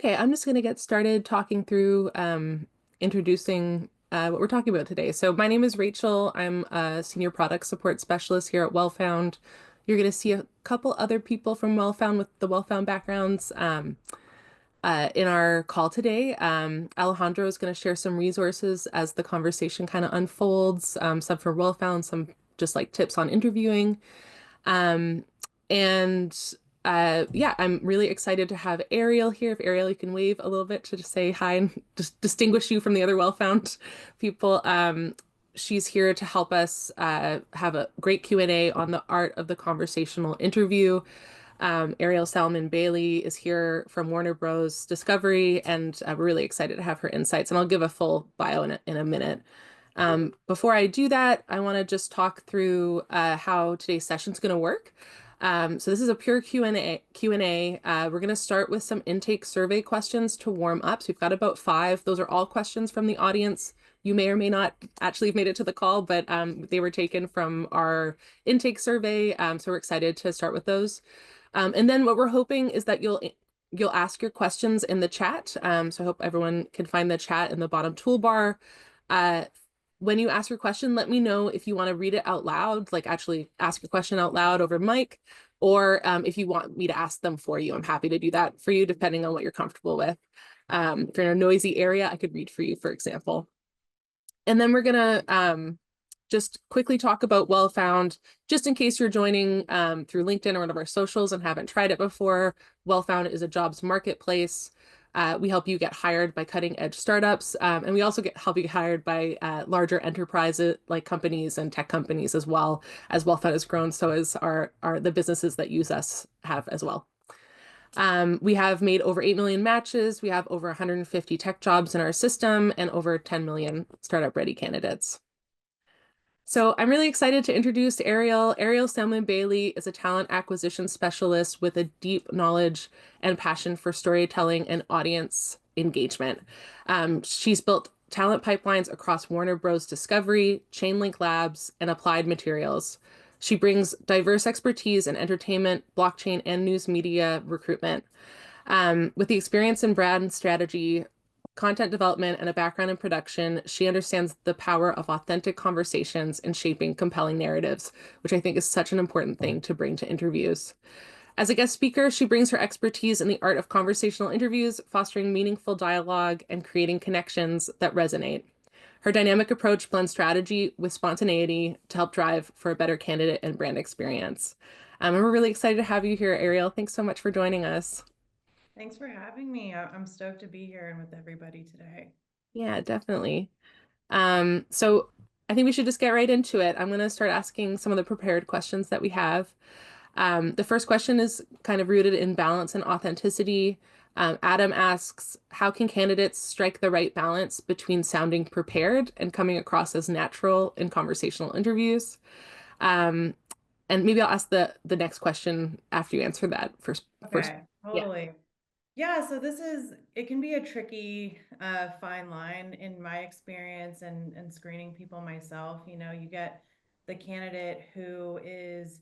Okay, I'm just going to get started talking through introducing what we're talking about today. So my name is Rachel. I'm a senior product support specialist here at Wellfound. You're going to see a couple other people from Wellfound with the Wellfound backgrounds in our call today. Alejandro is going to share some resources as the conversation kind of unfolds, some for Wellfound, some just like tips on interviewing. Um, and yeah, I'm really excited to have Arielle here. If Arielle, you can wave a little bit to just say hi and just distinguish you from the other well-found people. She's here to help us have a great Q&A on the art of the conversational interview. Arielle Salman-Bailey is here from Warner Bros. Discovery, and we're really excited to have her insights. And I'll give a full bio in a minute. Before I do that, I want to just talk through how today's session is going to work. So this is a pure Q&A. We're going to start with some intake survey questions to warm up. So we've got about 5. Those are all questions from the audience. You may or may not actually have made it to the call, but they were taken from our intake survey. So we're excited to start with those. And then what we're hoping is that you'll ask your questions in the chat. So I hope everyone can find the chat in the bottom toolbar. When you ask your question, let me know if you want to read it out loud, like actually ask your question out loud over mic, or if you want me to ask them for you. I'm happy to do that for you, depending on what you're comfortable with. If you're in a noisy area, I could read for you, for example. And then we're going to just quickly talk about Wellfound, just in case you're joining through LinkedIn or one of our socials and haven't tried it before. Wellfound is a jobs marketplace. We help you get hired by cutting edge startups, and we also help you get hired by larger enterprises like companies and tech companies as well. As Wellfound has grown, so as the businesses that use us have as well. We have made over 8 million matches. We have over 150 tech jobs in our system and over 10 million startup ready candidates. So I'm really excited to introduce Arielle. Arielle Salman-Bailey is a talent acquisition specialist with a deep knowledge and passion for storytelling and audience engagement. She's built talent pipelines across Warner Bros. Discovery, Chainlink Labs, and Applied Materials. She brings diverse expertise in entertainment, blockchain, and news media recruitment. With the experience in brand strategy, content development, and a background in production, she understands the power of authentic conversations and shaping compelling narratives, which I think is such an important thing to bring to interviews. As a guest speaker, she brings her expertise in the art of conversational interviews, fostering meaningful dialogue and creating connections that resonate. Her dynamic approach blends strategy with spontaneity to help drive for a better candidate and brand experience. And we're really excited to have you here, Arielle. Thanks so much for joining us. Thanks for having me. I'm stoked to be here and with everybody today. Yeah, definitely. So I think we should just get right into it. I'm going to start asking some of the prepared questions that we have. The first question is kind of rooted in balance and authenticity. Adam asks, how can candidates strike the right balance between sounding prepared and coming across as natural in conversational interviews? Um, and maybe I'll ask the next question after you answer that first. Okay, Yeah. totally. Yeah, so it can be a tricky fine line in my experience and screening people myself. You know, you get the candidate who is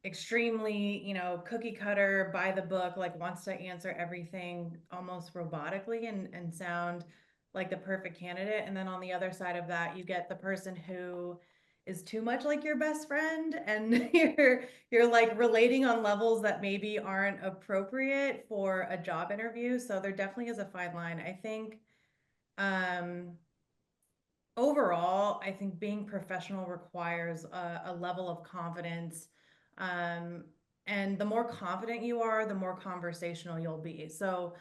extremely, cookie cutter, by the book, like wants to answer everything almost robotically and sound like the perfect candidate. And then on the other side of that, you get the person who is too much like your best friend and you're like relating on levels that maybe aren't appropriate for a job interview. So there definitely is a fine line. I think um overall, I think being professional requires a level of confidence. Um, and the more confident you are, the more conversational you'll be. So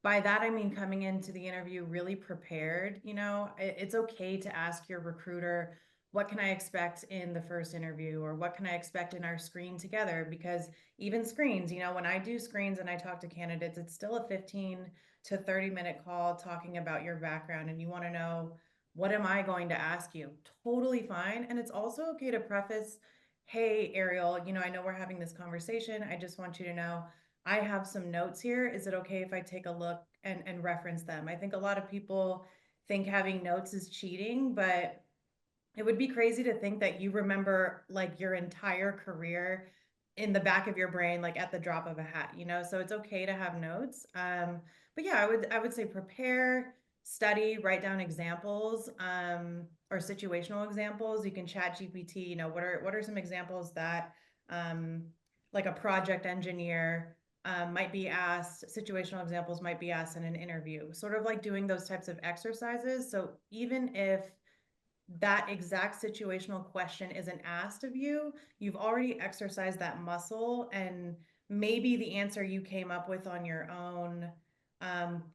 by that, I mean coming into the interview really prepared. It's okay to ask your recruiter, what can I expect in the first interview, or what can I expect in our screen together? Because even screens, when I do screens and I talk to candidates, it's still a 15 to 30-minute call talking about your background, and you want to know, what am I going to ask you? Totally fine. And it's also okay to preface, hey, Arielle, I know we're having this conversation. I just want you to know I have some notes here. Is it okay if I take a look and reference them? I think a lot of people think having notes is cheating, but it would be crazy to think that you remember like your entire career in the back of your brain, like at the drop of a hat, you know? So it's okay to have notes. But yeah, I would say prepare, study, write down examples, or situational examples. You can chat GPT, you know, what are some examples that um like a project engineer might be asked, situational examples might be asked in an interview, sort of like doing those types of exercises. So even if that exact situational question isn't asked of you, you've already exercised that muscle, and maybe the answer you came up with on your own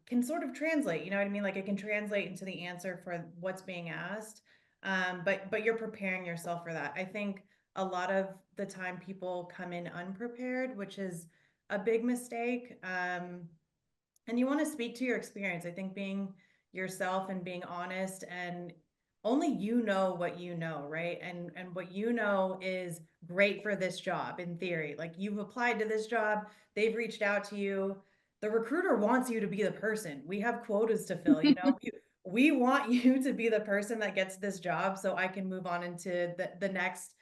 can sort of translate. You know what I mean? Like it can translate into the answer for what's being asked. But you're preparing yourself for that. I think a lot of the time people come in unprepared, which is a big mistake. And you want to speak to your experience. I think being yourself and being honest, and only you know what you know, right? And what you know is great for this job in theory. Like you've applied to this job, they've reached out to you. The recruiter wants you to be the person. We have quotas to fill, you know. We want you to be the person that gets this job so I can move on into the next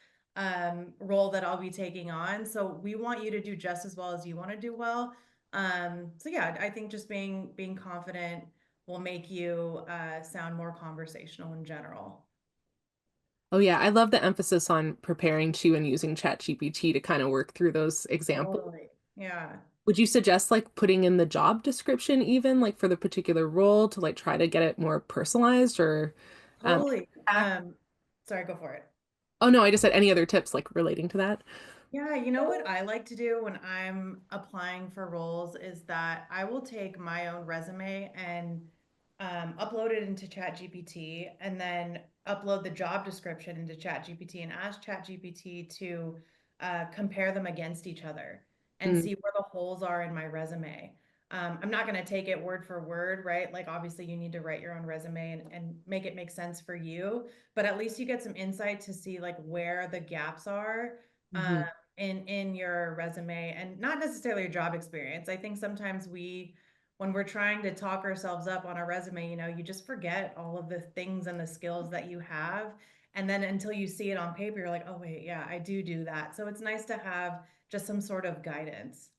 role that I'll be taking on. So we want you to do just as well as you want to do well. So yeah, I think just being confident will make you sound more conversational in general. Oh yeah, I love the emphasis on preparing to and using ChatGPT to kind of work through those examples. Totally. Yeah, Would you suggest like putting in the job description even like for the particular role to like try to get it more personalized or um totally. back? Sorry, go for it. Oh no, I just said any other tips like relating to that? Yeah, you know what I like to do when I'm applying for roles is that I will take my own resume and upload it into ChatGPT, and then upload the job description into ChatGPT and ask ChatGPT to compare them against each other and Mm, see where the holes are in my resume. I'm not going to take it word for word, right? Like, obviously, you need to write your own resume and make it make sense for you, but at least you get some insight to see like where the gaps are. Um, mhm. in your resume, and not necessarily your job experience. I think sometimes when we're trying to talk ourselves up on our resume, you know, you just forget all of the things and the skills that you have. And then until you see it on paper, you're like, oh, wait, yeah, I do that. So it's nice to have just some sort of guidance.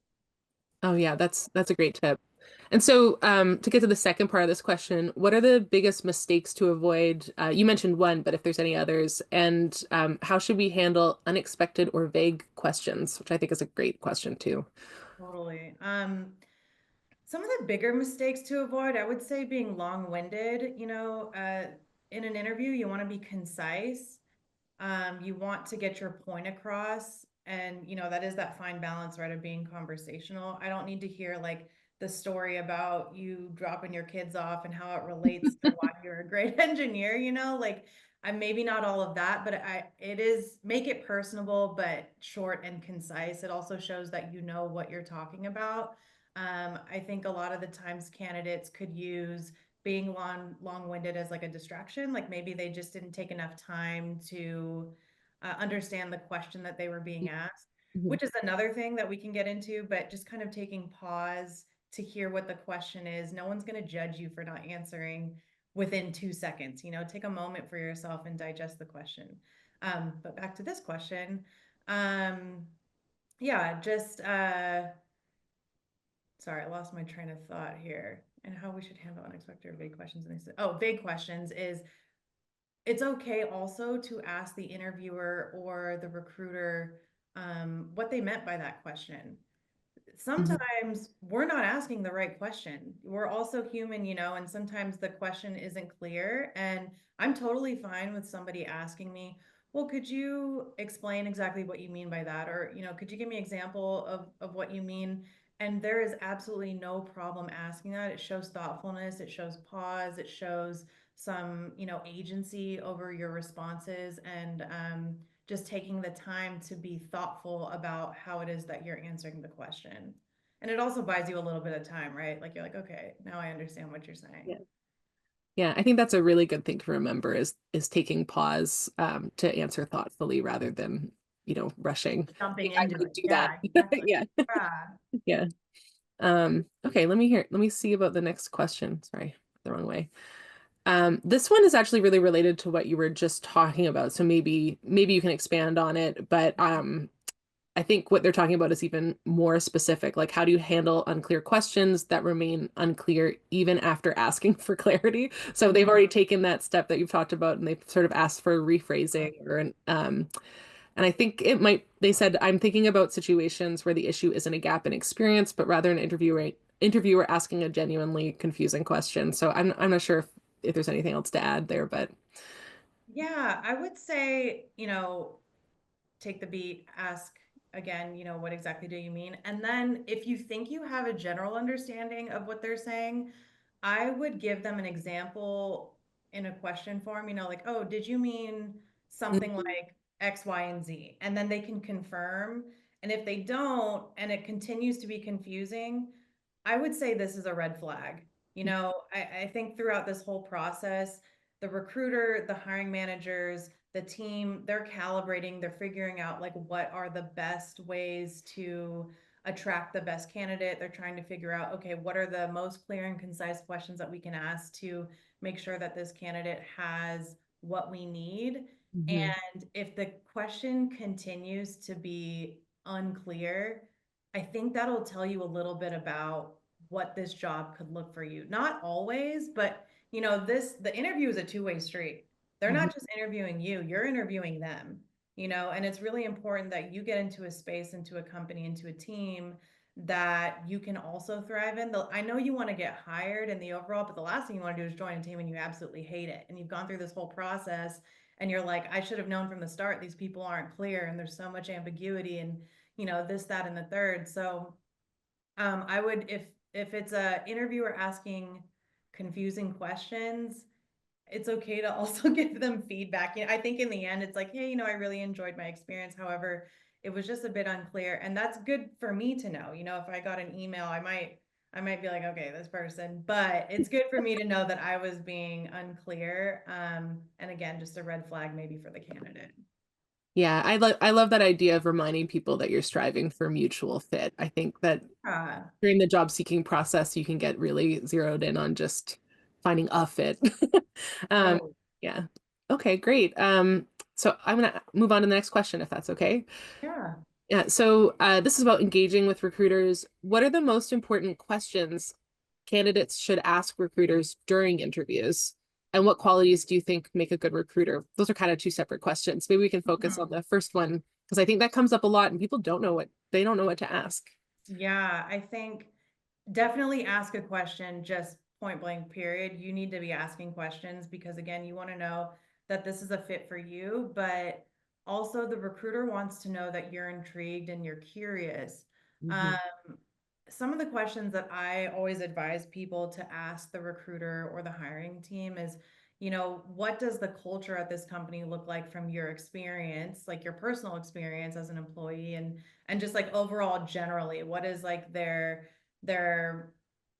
Oh yeah, that's a great tip. And so, to get to the second part of this question, what are the biggest mistakes to avoid? You mentioned one, but if there's any others, and how should we handle unexpected or vague questions, which I think is a great question too. Totally. Some of the bigger mistakes to avoid, I would say being long-winded, you know, in an interview, you want to be concise. You want to get your point across, and you know that is that fine balance, right, of being conversational. I don't need to hear like the story about you dropping your kids off and how it relates to why you're a great engineer, you know, like I'm maybe not all of that, but it is, make it personable but short and concise. It also shows that you know what you're talking about. I think a lot of the times candidates could use being long-winded as like a distraction. Like maybe they just didn't take enough time to understand the question that they were being asked, Mhm. which is another thing that we can get into, but just kind of taking pause to hear what the question is. No one's going to judge you for not answering within 2 seconds. You know, take a moment for yourself and digest the question. But back to this question. Um, yeah, just sorry, I lost my train of thought here. And how we should handle unexpected or vague questions. And vague questions is, it's okay also to ask the interviewer or the recruiter what they meant by that question. Mhm. Sometimes we're not asking the right question. We're also human, you know, and sometimes the question isn't clear. And I'm totally fine with somebody asking me, well, could you explain exactly what you mean by that? Or, you know, could you give me an example of what you mean? And there is absolutely no problem asking that. It shows thoughtfulness, it shows pause, it shows some, you know, agency over your responses, and just taking the time to be thoughtful about how it is that you're answering the question. And it also buys you a little bit of time, right? Like you're like, okay, now I understand what you're saying. Yeah. Yeah, I think that's a really good thing to remember is taking pause to answer thoughtfully rather than, rushing. Jumping I into would it. do that. Yeah, exactly. Yeah. Yeah. Yeah. Okay, let me see about the next question. Sorry, the wrong way. This one is actually really related to what you were just talking about, so maybe you can expand on it. But I think what they're talking about is even more specific. Like, how do you handle unclear questions that remain unclear even after asking for clarity? So they've Mhm. already taken that step that you've talked about, and they've sort of asked for rephrasing or an and I think it might, they said, I'm thinking about situations where the issue isn't a gap in experience, but rather an interviewer asking a genuinely confusing question. So I'm not sure if there's anything else to add there, but Yeah, I would say, take the beat, ask again, what exactly do you mean? And then if you think you have a general understanding of what they're saying, I would give them an example in a question form, like, oh, did you mean something like X, Y, and Z? And then they can confirm. And if they don't, and it continues to be confusing, I would say this is a red flag. I think throughout this whole process, the recruiter, the hiring managers, the team, they're calibrating, they're figuring out like what are the best ways to attract the best candidate. They're trying to figure out, okay, what are the most clear and concise questions that we can ask to make sure that this candidate has what we need. Mhm. And if the question continues to be unclear, I think that'll tell you a little bit about what this job could look for you. Not always, but the interview is a two-way street. They're Mhm. not just interviewing you, you're interviewing them, and it's really important that you get into a space, into a company, into a team that you can also thrive in. I know you want to get hired in the overall, but the last thing you want to do is join a team and you absolutely hate it. And you've gone through this whole process and you're like, I should have known from the start, these people aren't clear and there's so much ambiguity and, this, that, and the third. So I would, if it's a interviewer asking confusing questions, it's okay to also give them feedback. I think in the end, it's like, hey, I really enjoyed my experience. However, it was just a bit unclear, and that's good for me to know. If I got an email, I might be like, okay, this person, but it's good for me to know that I was being unclear. And again, just a red flag maybe for the candidate. Yeah, I love that idea of reminding people that you're striving for mutual fit. I think that during the job seeking process, you can get really zeroed in on just finding a fit. Um, Totally. yeah. Okay, great. So I'm gonna move on to the next question if that's okay. Yeah. Yeah, so this is about engaging with recruiters. What are the most important questions candidates should ask recruiters during interviews? And what qualities do you think make a good recruiter? Those are kind of two separate questions. Maybe we can focus on Mhm. the first one because I think that comes up a lot and people don't know what to ask. Yeah, I think definitely ask a question, just point blank, period. You need to be asking questions because, again, you want to know that this is a fit for you, but also the recruiter wants to know that you're intrigued and you're curious. Um, Mhm. some of the questions that I always advise people to ask the recruiter or the hiring team is, what does the culture at this company look like from your experience, like your personal experience as an employee, and just like overall generally, what is like their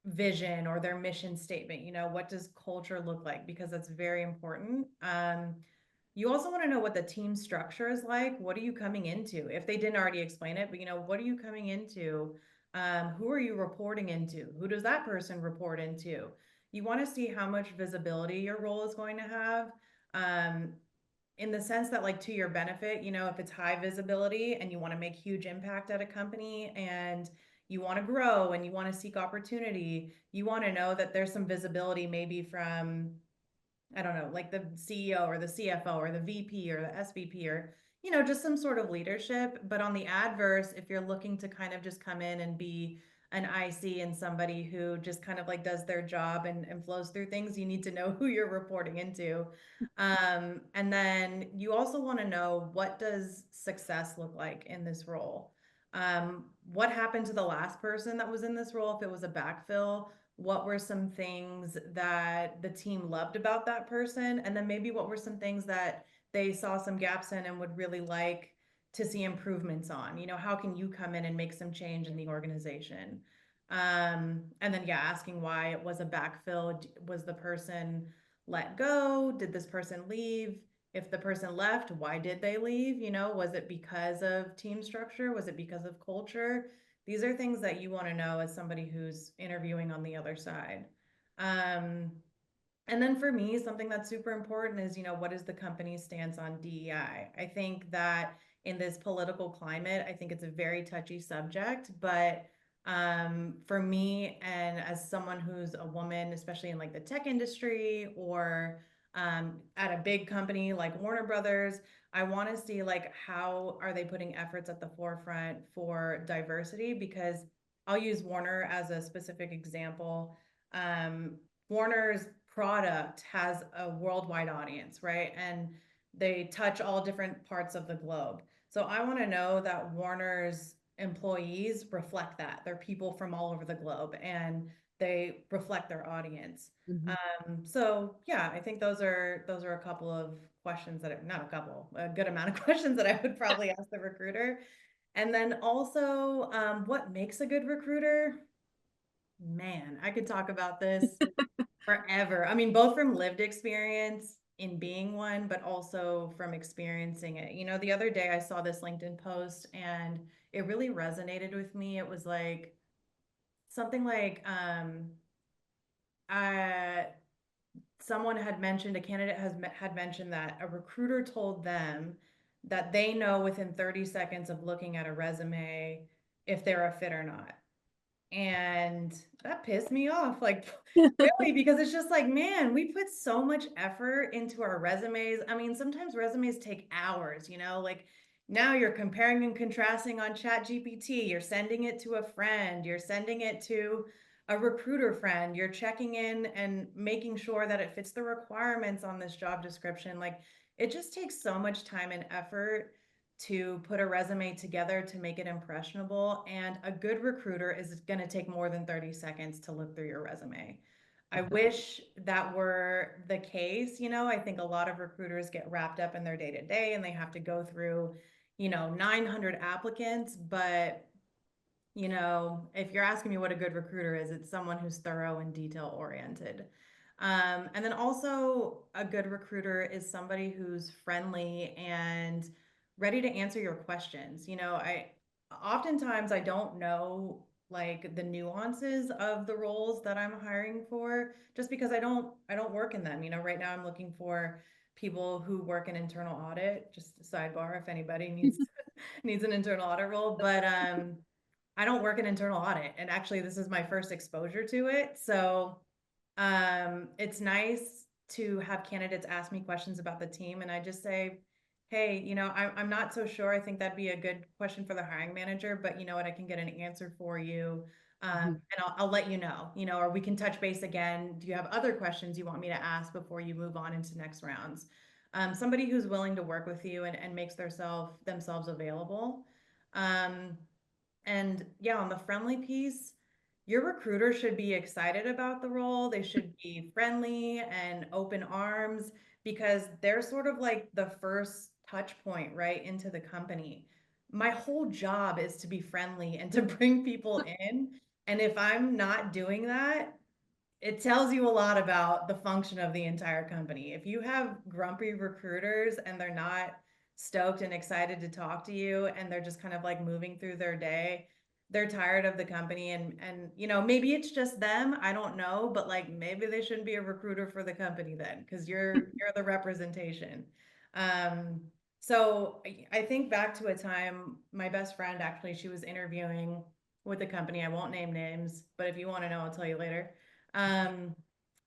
vision or their mission statement? What does culture look like? Because that's very important. You also want to know what the team structure is like. What are you coming into? If they didn't already explain it, but what are you coming into? Who are you reporting into? Who does that person report into? You want to see how much visibility your role is going to have. Um, in the sense that, like, to your benefit, if it's high visibility and you want to make huge impact at a company and you want to grow and you want to seek opportunity, you want to know that there's some visibility maybe from, I don't know, like the CEO or the CFO or the VP or the SVP or, just some sort of leadership. But on the adverse, if you're looking to kind of just come in and be an IC and somebody who just kind of like does their job and flows through things, you need to know who you're reporting into. And then you also want to know, what does success look like in this role? What happened to the last person that was in this role if it was a backfill? What were some things that the team loved about that person? And then maybe what were some things that they saw some gaps in and would really like to see improvements on? How can you come in and make some change in the organization? And then, yeah, asking why it was a backfill. Was the person let go? Did this person leave? If the person left, why did they leave? Was it because of team structure? Was it because of culture? These are things that you want to know as somebody who's interviewing on the other side. Um, and then for me, something that's super important is, what is the company's stance on DEI? I think that in this political climate. I think it's a very touchy subject, but for me, and as someone who's a woman, especially in like the tech industry or at a big company like Warner Brothers, I want to see like how are they putting efforts at the forefront for diversity, because I'll use Warner as a specific example. Um, Warner's product has a worldwide audience, right? And they touch all different parts of the globe. So I want to know that Warner's employees reflect that. They're people from all over the globe and they reflect their audience. Mhm. So yeah, I think those are a couple of questions that not a couple, a good amount of questions that I would probably ask the recruiter. And then also, what makes a good recruiter? Man, I could talk about this forever. I mean, both from lived experience in being one, but also from experiencing it. The other day I saw this LinkedIn post and it really resonated with me. It was like something like, uh, someone had mentioned, a candidate had mentioned that a recruiter told them that they know within 30 seconds of looking at a resume if they're a fit or not. And that pissed me off, like, really, because it's just like, man, we put so much effort into our resumes. I mean, sometimes resumes take hours, like now you're comparing and contrasting on Chat GPT, you're sending it to a friend, you're sending it to a recruiter friend, you're checking in and making sure that it fits the requirements on this job description. Like, it just takes so much time and effort to put a resume together to make it impressionable. And a good recruiter is going to take more than 30 seconds to look through your resume. I wish that were the case. I think a lot of recruiters get wrapped up in their day to day and they have to go through, 900 applicants. But if you're asking me what a good recruiter is, it's someone who's thorough and detail oriented. And then also a good recruiter is somebody who's friendly and ready to answer your questions. I oftentimes I don't know like the nuances of the roles that I'm hiring for just because I don't work in them. Right now I'm looking for people who work in internal audit, just a sidebar if anybody needs an internal audit role, but I don't work in internal audit, and actually this is my first exposure to it. So it's nice to have candidates ask me questions about the team, and I just say, hey, I'm not so sure. I think that'd be a good question for the hiring manager, but you know what, I can get an answer for you. Mhm. And I'll let or we can touch base again. Do you have other questions you want me to ask before you move on into next rounds? Somebody who's willing to work with you and makes themselves available. Um, and yeah, on the friendly piece, your recruiter should be excited about the role. They should be friendly and open arms because they're sort of like the first touch point right into the company. My whole job is to be friendly and to bring people in. And if I'm not doing that, it tells you a lot about the function of the entire company. If you have grumpy recruiters and they're not stoked and excited to talk to you and they're just kind of like moving through their day, they're tired of the company and maybe it's just them, I don't know, but like maybe they shouldn't be a recruiter for the company then because you're the representation. Um so I think back to a time my best friend actually she was interviewing with a company. I won't name names, but if you want to know, I'll tell you later. Um,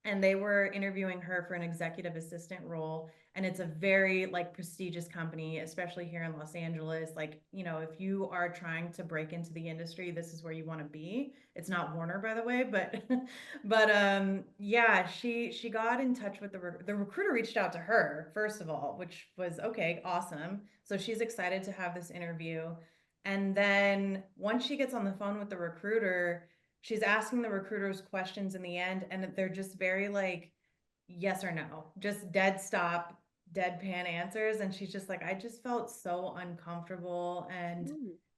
and they were interviewing her for an executive assistant role. And it's a very like prestigious company, especially here in Los Angeles. Like, if you are trying to break into the industry, this is where you want to be. It's not Warner, by the way, but yeah, she got in touch with the recruiter reached out to her, first of all, which was okay, awesome. So she's excited to have this interview. And then once she gets on the phone with the recruiter, she's asking the recruiters questions in the end, and they're just very like yes or no, just dead stop, deadpan answers. And she's just like, I just felt so uncomfortable. And,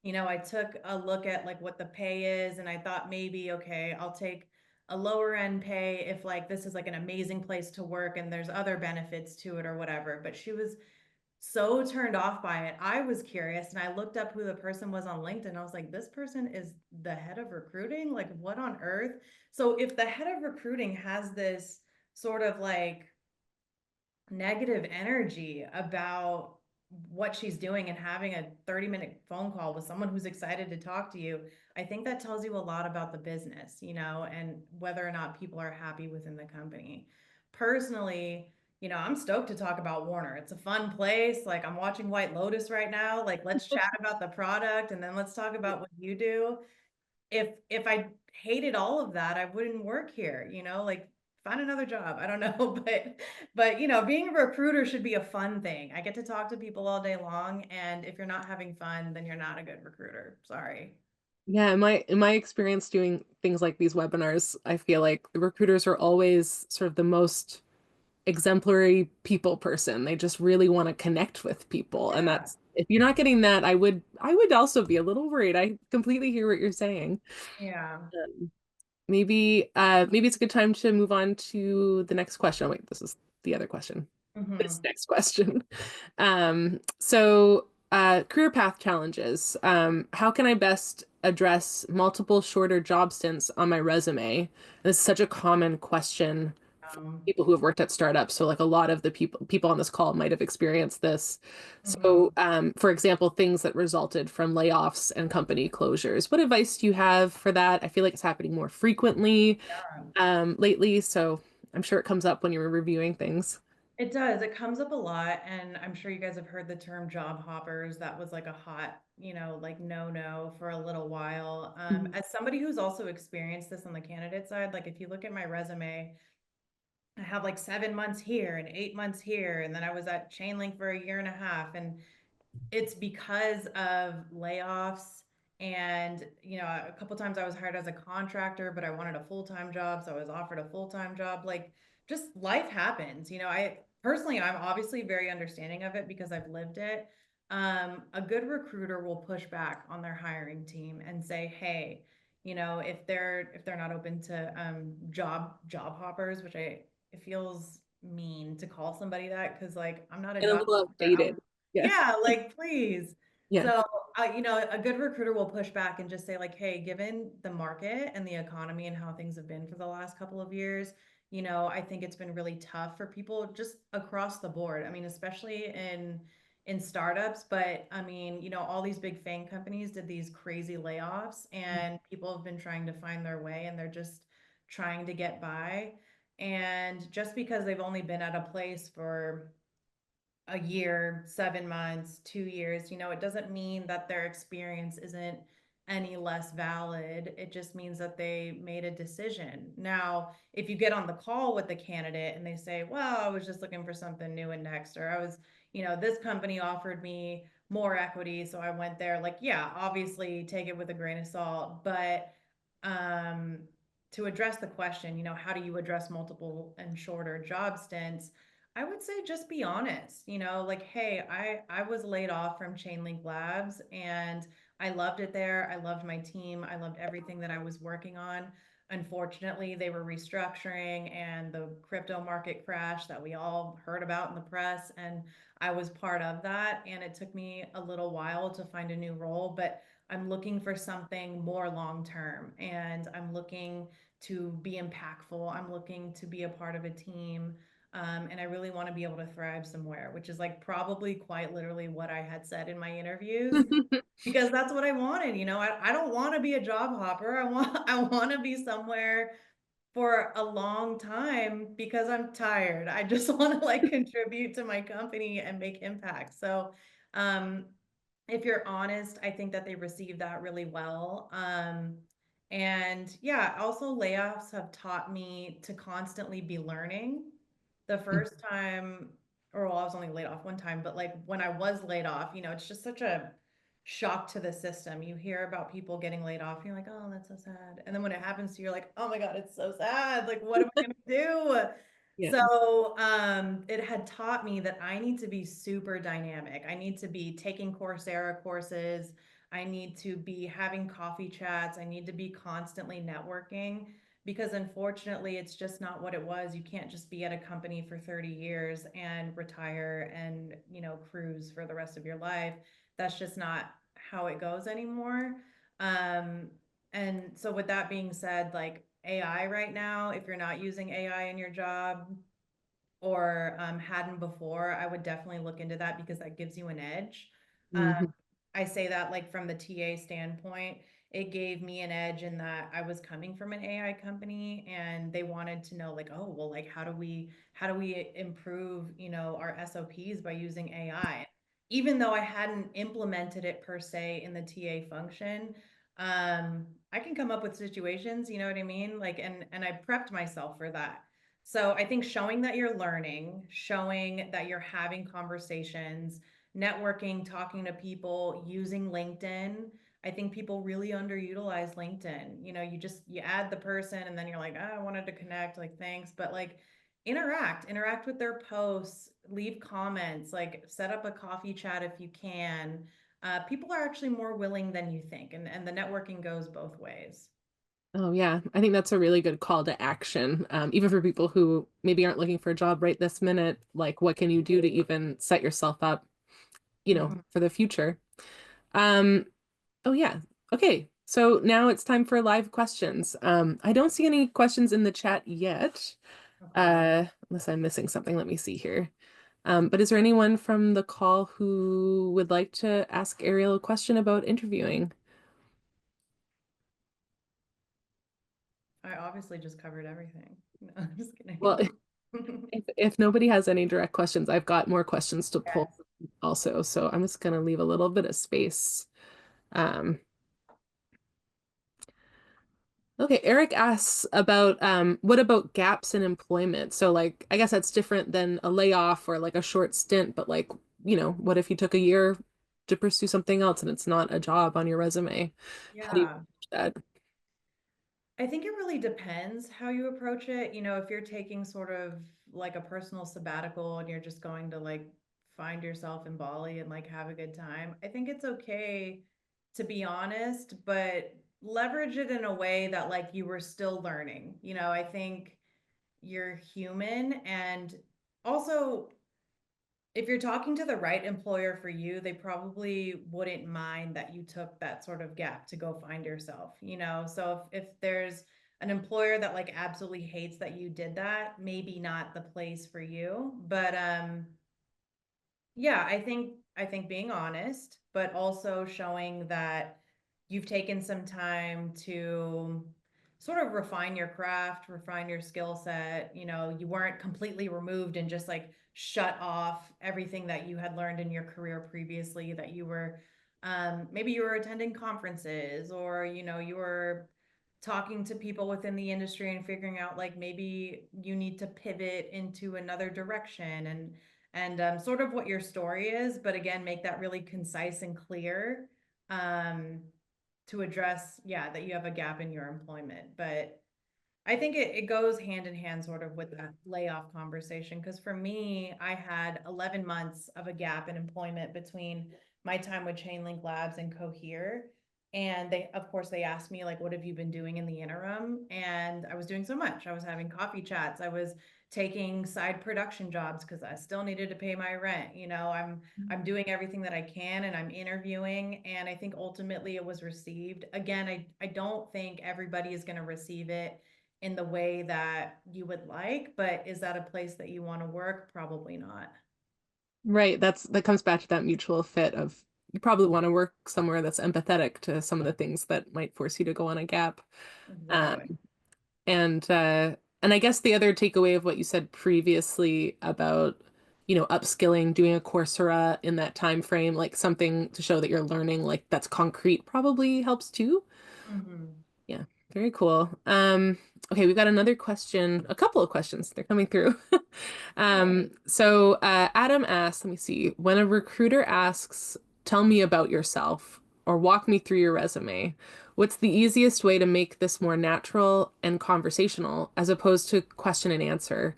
Mm. I took a look at like what the pay is, and I thought maybe, okay, I'll take a lower end pay if like this is like an amazing place to work and there's other benefits to it or whatever. But she was so turned off by it. I was curious and I looked up who the person was on LinkedIn. I was like, this person is the head of recruiting? Like, what on earth? So, if the head of recruiting has this sort of like negative energy about what she's doing and having a 30-minute phone call with someone who's excited to talk to you, I think that tells you a lot about the business, and whether or not people are happy within the company. Personally, I'm stoked to talk about Warner. It's a fun place. Like, I'm watching White Lotus right now. Like, let's chat about the product and then let's talk about what you do. If I hated all of that, I wouldn't work here, like, find another job. I don't know, but being a recruiter should be a fun thing. I get to talk to people all day long, and if you're not having fun, then you're not a good recruiter. Sorry. Yeah, in my experience doing things like these webinars, I feel like the recruiters are always sort of the most exemplary people person. They just really want to connect with people. And Yeah. that's if you're not getting that, I would also be a little worried. I completely hear what you're saying. Yeah. Maybe it's a good time to move on to the next question. Oh, wait, this is the other question. This Hmm. next question. So career path challenges. How can I best address multiple shorter job stints on my resume? This is such a common question for Um, people who have worked at startups. So like a lot of the people on this call might have experienced this. mhm. For example, things that resulted from layoffs and company closures. What advice do you have for that? I feel like it's happening more frequently Yeah. lately, so I'm sure it comes up when you're reviewing things. It does. It comes up a lot. And I'm sure you guys have heard the term job hoppers. That was like a hot, like no for a little while. Mhm. As somebody who's also experienced this on the candidate side, like if you look at my resume, I have like 7 months here and 8 months here. And then I was at Chainlink for a year and a half. And it's because of layoffs. And a couple times I was hired as a contractor, but I wanted a full-time job, so I was offered a full-time job. Like, just life happens. I personally, I'm obviously very understanding of it because I've lived it. A good recruiter will push back on their hiring team and say, hey, if they're not open to job hoppers, which it feels mean to call somebody that, because like, I'm not a And a job little hopper. outdated. Yeah. Yeah, like, please. Yeah. So, a good recruiter will push back and just say, like, hey, given the market and the economy and how things have been for the last couple of years, I think it's been really tough for people just across the board. I mean, especially in startups, but I mean, all these big FANG companies did these crazy layoffs, and people have been trying to find their way, and they're just trying to get by. And just because they've only been at a place for a year, 7 months, 2 years, it doesn't mean that their experience isn't any less valid. It just means that they made a decision. Now, if you get on the call with the candidate and they say, well, I was just looking for something new and next, or this company offered me more equity, so I went there. Like, yeah, obviously take it with a grain of salt. But um, to address the question, how do you address multiple and shorter job stints? I would say just be honest, like, hey, I was laid off from Chainlink Labs and I loved it there. I loved my team. I loved everything that I was working on. Unfortunately, they were restructuring and the crypto market crash that we all heard about in the press. And I was part of that. And it took me a little while to find a new role, but I'm looking for something more long term, and I'm looking to be impactful. I'm looking to be a part of a team. And I really want to be able to thrive somewhere, which is like probably quite literally what I had said in my interviews, because that's what I wanted. I don't want to be a job hopper. I want to be somewhere for a long time because I'm tired. I just want to like contribute to my company and make impact. So, um, if you're honest, I think that they receive that really well. And yeah, also layoffs have taught me to constantly be learning. The first time, or well, I was only laid off one time, but like when I was laid off, it's just such a shock to the system. You hear about people getting laid off, and you're like, oh, that's so sad. And then when it happens to you, you're like, oh my God, it's so sad. Like, what am I gonna do? Yeah. So it had taught me that I need to be super dynamic. I need to be taking Coursera courses. I need to be having coffee chats. I need to be constantly networking, because unfortunately, it's just not what it was. You can't just be at a company for 30 years and retire and, cruise for the rest of your life. That's just not how it goes anymore. Um, and so with that being said, like AI right now, if you're not using AI in your job, or hadn't before, I would definitely look into that because that gives you an edge. Hmm. I say that like from the TA standpoint, it gave me an edge in that I was coming from an AI company and they wanted to know like, oh, well, like how do we improve, our SOPs by using AI? Even though I hadn't implemented it per se in the TA function, I can come up with situations, you know what I mean? Like, and I prepped myself for that. So I think showing that you're learning, showing that you're having conversations, networking, talking to people, using LinkedIn. I think people really underutilize LinkedIn. You add the person and then you're like, oh, I wanted to connect, like thanks, but like interact with their posts, leave comments, like set up a coffee chat if you can. People are actually more willing than you think, and the networking goes both ways. Oh yeah, I think that's a really good call to action. Even for people who maybe aren't looking for a job right this minute, like what can you do to even set yourself up, Mhm. for the future? Um, oh yeah. Okay. So now it's time for live questions. I don't see any questions in the chat yet. Okay. Unless I'm missing something, let me see here. But is there anyone from the call who would like to ask Ariel a question about interviewing? I obviously just covered everything. No, I'm just Well, kidding. if nobody has any direct questions, I've got more questions to pull Yes. also. So I'm just gonna leave a little bit of space. Um, okay, Eric asks about what about gaps in employment? So like I guess that's different than a layoff or like a short stint, but like, what if you took a year to pursue something else and it's not a job on your resume? How do you Yeah. manage that? I think it really depends how you approach it. If you're taking sort of like a personal sabbatical and you're just going to like find yourself in Bali and like have a good time, I think it's okay to be honest, but leverage it in a way that like you were still learning. I think you're human, and also if you're talking to the right employer for you, they probably wouldn't mind that you took that sort of gap to go find yourself. So if there's an employer that like absolutely hates that you did that, maybe not the place for you. But yeah, I think being honest, but also showing that you've taken some time to sort of refine your craft, refine your skill set. You weren't completely removed and just like shut off everything that you had learned in your career previously, that you were maybe you were attending conferences, or you were talking to people within the industry and figuring out like maybe you need to pivot into another direction, and sort of what your story is, but again, make that really concise and clear, um, to address, yeah, that you have a gap in your employment. But I think it goes hand in hand sort of with that layoff conversation. Because for me, I had 11 months of a gap in employment between my time with Chainlink Labs and Cohere. And of course, they asked me, like, what have you been doing in the interim? And I was doing so much. I was having coffee chats. I was taking side production jobs because I still needed to pay my rent. I'm doing everything that I can, and I'm interviewing. And I think ultimately it was received. Again, I don't think everybody is going to receive it in the way that you would like, but is that a place that you want to work? Probably not. Right, that comes back to that mutual fit of you probably want to work somewhere that's empathetic to some of the things that might force you to go on a gap. Exactly. Um, and I guess the other takeaway of what you said previously about, upskilling, doing a Coursera in that time frame, like something to show that you're learning, like that's concrete probably helps too. Hmm. Yeah, very cool. Okay, we've got another question, a couple of questions. They're coming through. So Adam asks, let me see, when a recruiter asks, tell me about yourself or walk me through your resume, what's the easiest way to make this more natural and conversational as opposed to question and answer?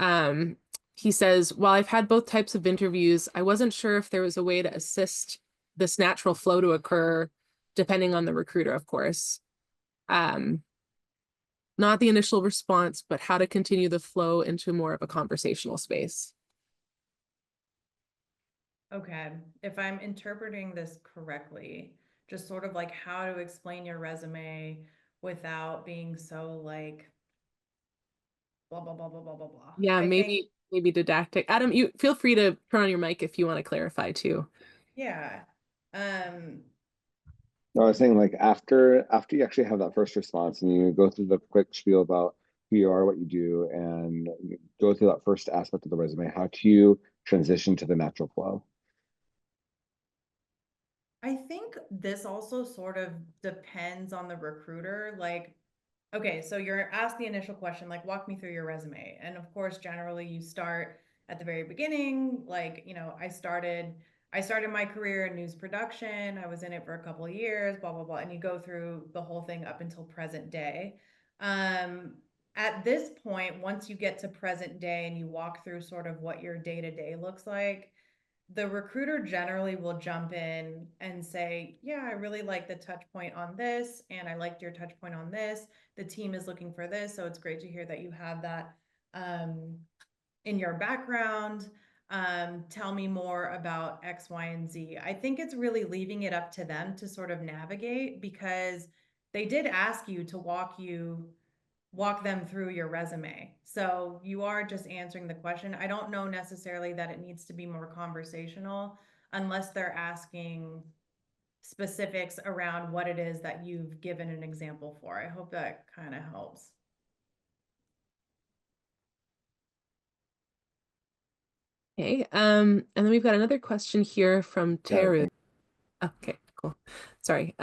Um, he says, while I've had both types of interviews, I wasn't sure if there was a way to assist this natural flow to occur, depending on the recruiter, of course. Um, not the initial response, but how to continue the flow into more of a conversational space. Okay. If I'm interpreting this correctly, just sort of like how to explain your resume without being so like blah, blah, blah, blah, blah, blah, blah. Yeah, I think, maybe didactic. Adam, you feel free to turn on your mic if you want to clarify too. yeah. Um, No, I was saying like after you actually have that first response and you go through the quick spiel about who you are, what you do, and you go through that first aspect of the resume, how do you transition to the natural flow? I think this also sort of depends on the recruiter. Like, okay, so you're asked the initial question, like, walk me through your resume. And of course, generally you start at the very beginning. Like, I started my career in news production. I was in it for a couple of years, blah, blah, blah. And you go through the whole thing up until present day. Um, at this point, once you get to present day and you walk through sort of what your day to day looks like, the recruiter generally will jump in and say, yeah, I really like the touch point on this, and I liked your touch point on this. The team is looking for this, so it's great to hear that you have that um, in your background. Tell me more about X, Y, and Z. I think it's really leaving it up to them to sort of navigate, because they did ask you to walk them through your resume. So you are just answering the question. I don't know necessarily that it needs to be more conversational unless they're asking specifics around what it is that you've given an example for. I hope that kind of helps. Okay. And then we've got another question here from Yeah, Teru. Okay, cool. Sorry.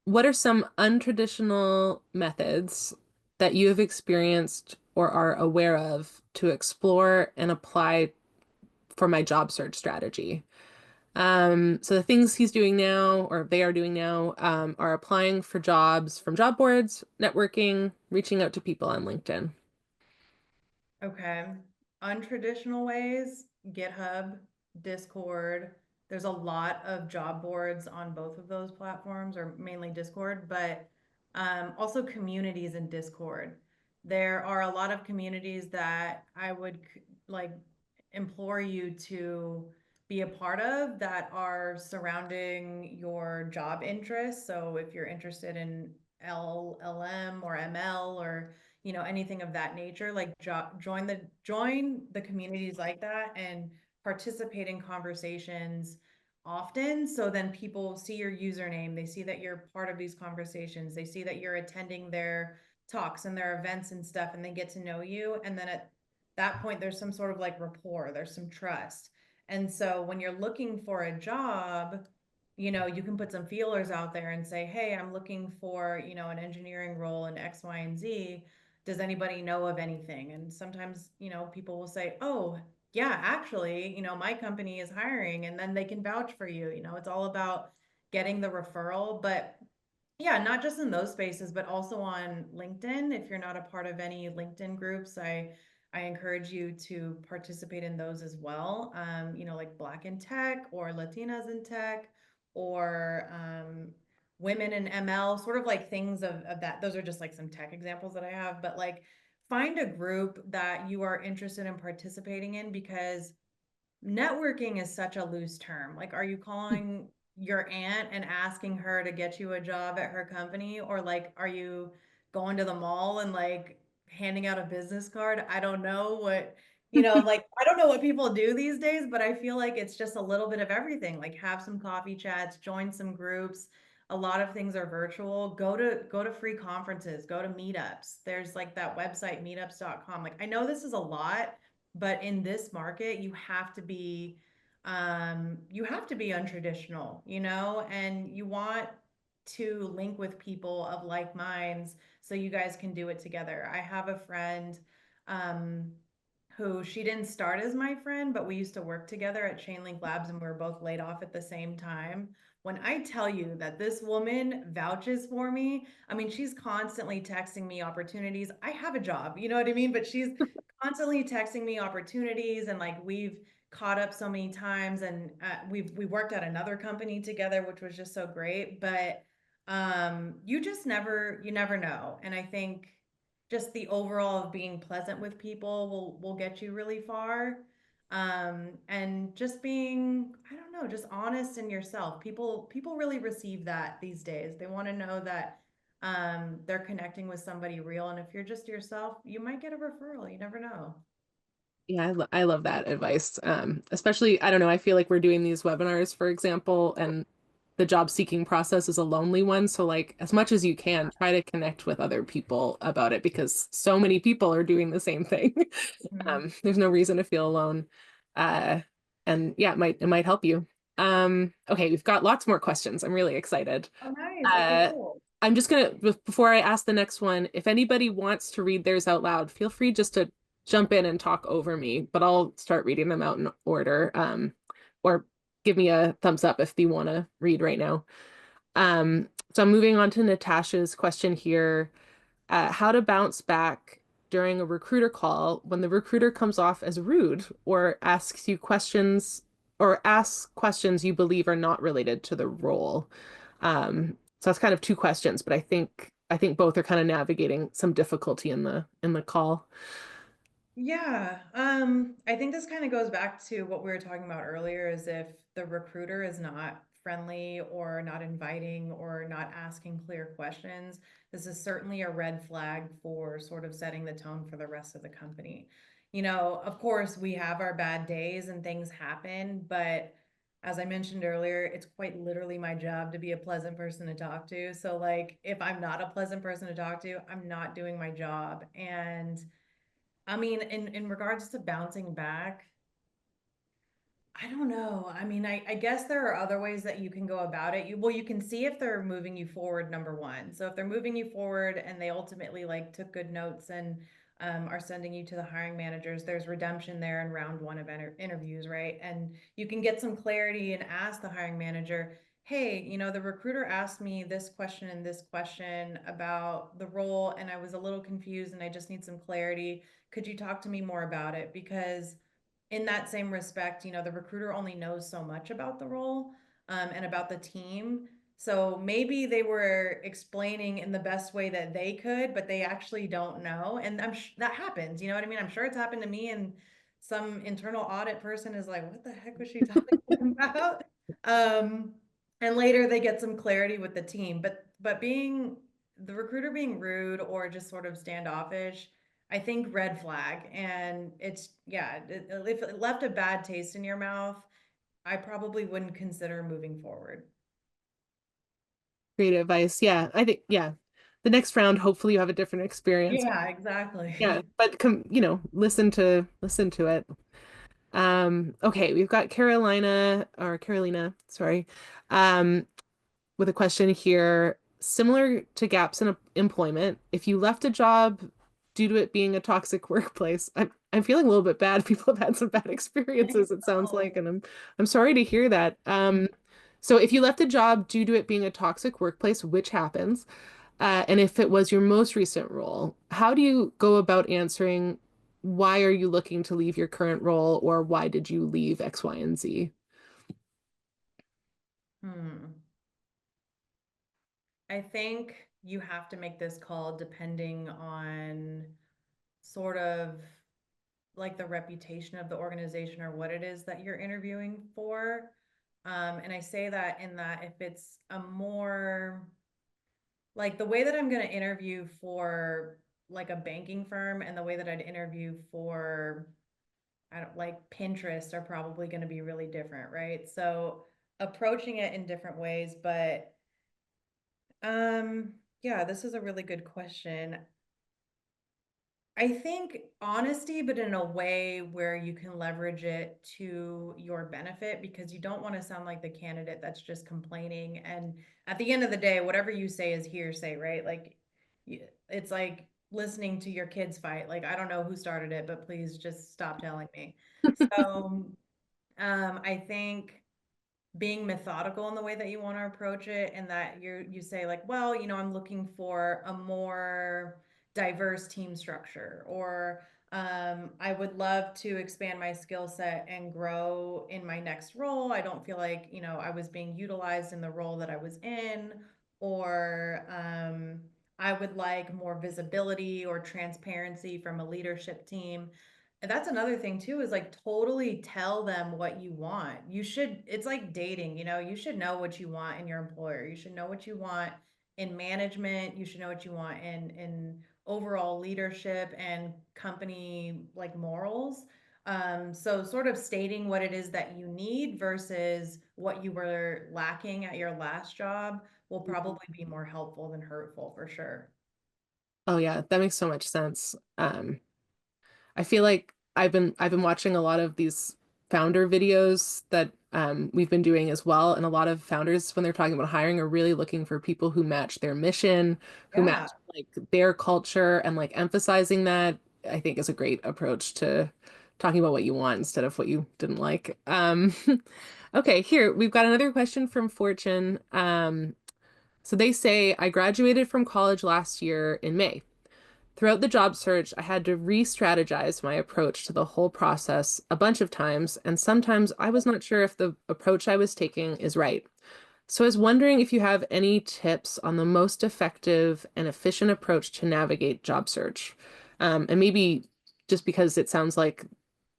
What are some untraditional methods that you have experienced or are aware of to explore and apply for my job search strategy? So the things he's doing now, or they are doing now, are applying for jobs from job boards, networking, reaching out to people on LinkedIn. Okay. Untraditional ways, GitHub, Discord. There's a lot of job boards on both of those platforms, or mainly Discord, but also communities in Discord. There are a lot of communities that I would like implore you to be a part of that are surrounding your job interests. So if you're interested in LLM or ML or anything of that nature, like join the communities like that and participate in conversations often, so then people see your username, they see that you're part of these conversations, they see that you're attending their talks and their events and stuff, and they get to know you, and then at that point there's some sort of like rapport, there's some trust. And so when you're looking for a job, you can put some feelers out there and say, hey, I'm looking for, an engineering role in X, Y, and Z. Does anybody know of anything? And sometimes, people will say, oh, yeah, actually, my company is hiring, and then they can vouch for you. It's all about getting the referral. But yeah, not just in those spaces, but also on LinkedIn. If you're not a part of any LinkedIn groups, I encourage you to participate in those as well. Like Black in Tech or Latinas in Tech or women in ML, sort of like things of that. Those are just like some tech examples that I have, but like find a group that you are interested in participating in, because networking is such a loose term. Like, are you calling your aunt and asking her to get you a job at her company? Or like, are you going to the mall and like handing out a business card? I don't know what, like, I don't know what people do these days, but I feel like it's just a little bit of everything. Like, have some coffee chats, join some groups. A lot of things are virtual. Go to free conferences, go to meetups. There's like that website meetups.com. Like, I know this is a lot, but in this market, you have to be untraditional, and you want to link with people of like minds so you guys can do it together. I have a friend um, who, she didn't start as my friend, but we used to work together at Chainlink Labs, and we were both laid off at the same time. When I tell you that this woman vouches for me, I mean, she's constantly texting me opportunities. I have a job, you know what I mean? But she's constantly texting me opportunities, and like we've caught up so many times, and we worked at another company together, which was just so great. But you never know. And I think just the overall of being pleasant with people will get you really far. And just being, I don't know, just honest in yourself. People really receive that these days. They want to know that they're connecting with somebody real. And if you're just yourself, you might get a referral. You never know. Yeah, I love that advice. Especially, I don't know, I feel like we're doing these webinars, for example, and the job seeking process is a lonely one. So like as much as you can, try to connect with other people about it because so many people are doing the same thing. Mhm. There's no reason to feel alone. Uh, and yeah, it might help you. Okay, we've got lots more questions. I'm really excited. Oh, nice. Okay, Uh, cool. I'm just gonna, before I ask the next one, if anybody wants to read theirs out loud, feel free just to jump in and talk over me, but I'll start reading them out in order. Or give me a thumbs up if you want to read right now. So I'm moving on to Natasha's question here. How to bounce back during a recruiter call when the recruiter comes off as rude or asks questions you believe are not related to the role. So that's kind of two questions, but I think both are kind of navigating some difficulty in the call. Yeah, I think this kind of goes back to what we were talking about earlier, is if the recruiter is not friendly or not inviting or not asking clear questions, this is certainly a red flag for sort of setting the tone for the rest of the company. You know, of course, we have our bad days and things happen, but as I mentioned earlier, it's quite literally my job to be a pleasant person to talk to. So like, if I'm not a pleasant person to talk to, I'm not doing my job. And I mean, in regards to bouncing back, I don't know. I mean, I guess there are other ways that you can go about it. You can see if they're moving you forward, number one. So if they're moving you forward and they ultimately like took good notes and are sending you to the hiring managers, there's redemption there in round one of interviews, right? And you can get some clarity and ask the hiring manager, hey, you know, the recruiter asked me this question and this question about the role, and I was a little confused and I just need some clarity. Could you talk to me more about it? Because in that same respect, you know, the recruiter only knows so much about the role, and about the team. So maybe they were explaining in the best way that they could, but they actually don't know. And that happens. You know what I mean? I'm sure it's happened to me. And some internal audit person is like, "What the heck was she talking about?" Um, and later they get some clarity with the team. But being the recruiter being rude or just sort of standoffish, I think red flag. And it's, yeah, if it left a bad taste in your mouth, I probably wouldn't consider moving forward. Great advice. Yeah, I think, yeah. The next round, hopefully you have a different experience. Yeah, Yeah, exactly. but listen to it. Okay, we've got Carolina, sorry. Um, with a question here. Similar to gaps in employment, if you left a job due to it being a toxic workplace, I'm feeling a little bit bad. People have had some bad I experiences, it sounds like, know. and I'm sorry to hear that. So if you left a job due to it being a toxic workplace, which happens, and if it was your most recent role, how do you go about answering why are you looking to leave your current role or why did you leave X, Y, and Z? Hmm. I think you have to make this call depending on sort of like the reputation of the organization or what it is that you're interviewing for. And I say that in that if it's a more like the way that I'm going to interview for like a banking firm and the way that I'd interview for, I don't like Pinterest, are probably going to be really different, right? So approaching it in different ways, but um yeah, this is a really good question. I think honesty, but in a way where you can leverage it to your benefit, because you don't want to sound like the candidate that's just complaining. And at the end of the day, whatever you say is hearsay, right? Like, it's like listening to your kids fight. Like, I don't know who started it, but please just stop telling me. So, I think being methodical in the way that you want to approach it, and that you say like, well, you know, I'm looking for a more diverse team structure, or I would love to expand my skill set and grow in my next role. I don't feel like, you know, I was being utilized in the role that I was in, or I would like more visibility or transparency from a leadership team. And that's another thing too, is like totally tell them what you want. It's like dating, you know, you should know what you want in your employer. You should know what you want in management. You should know what you want in overall leadership and company like morals. So sort of stating what it is that you need versus what you were lacking at your last job will probably be more helpful than hurtful for sure. Oh yeah, that makes so much sense. I feel like I've been watching a lot of these founder videos that we've been doing as well, and a lot of founders when they're talking about hiring are really looking for people who match their mission, who Yeah. match like their culture, and like emphasizing that I think is a great approach to talking about what you want instead of what you didn't like. Okay, here we've got another question from Fortune. So they say I graduated from college last year in May. Throughout the job search, I had to re-strategize my approach to the whole process a bunch of times, and sometimes I was not sure if the approach I was taking is right. So I was wondering if you have any tips on the most effective and efficient approach to navigate job search. And maybe just because it sounds like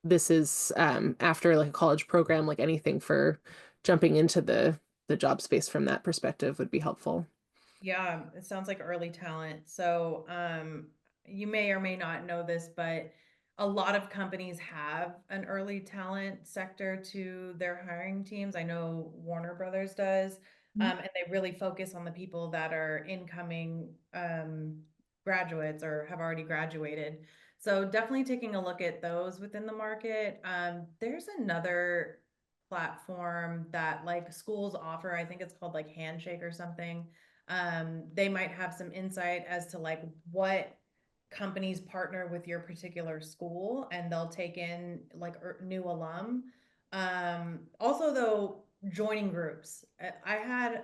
this is after like a college program, like anything for jumping into the job space from that perspective would be helpful. Yeah, it sounds like early talent. So, you may or may not know this, but a lot of companies have an early talent sector to their hiring teams. I know Warner Brothers does, and they really focus on the people that are incoming graduates or have already graduated. So definitely taking a look at those within the market. There's another platform that like schools offer. I think it's called like Handshake or something. They might have some insight as to like what companies partner with your particular school and they'll take in like new alum. Also though, joining groups. I had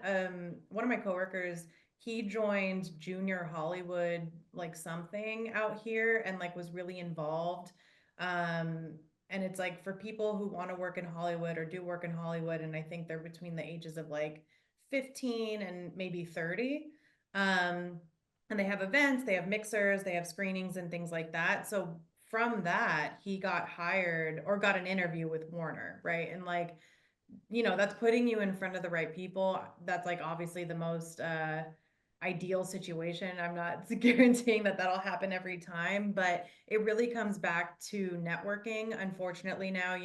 one of my coworkers, he joined junior Hollywood like something out here and like was really involved. And it's like for people who want to work in Hollywood or do work in Hollywood, and I think they're between the ages of like 15 and maybe 30. Um, and they have events, they have mixers, they have screenings and things like that. So from that, he got hired or got an interview with Warner, right? And like, that's putting you in front of the right people. That's like obviously the most ideal situation. I'm not guaranteeing that that'll happen every time, but it really comes back to networking. Unfortunately, now,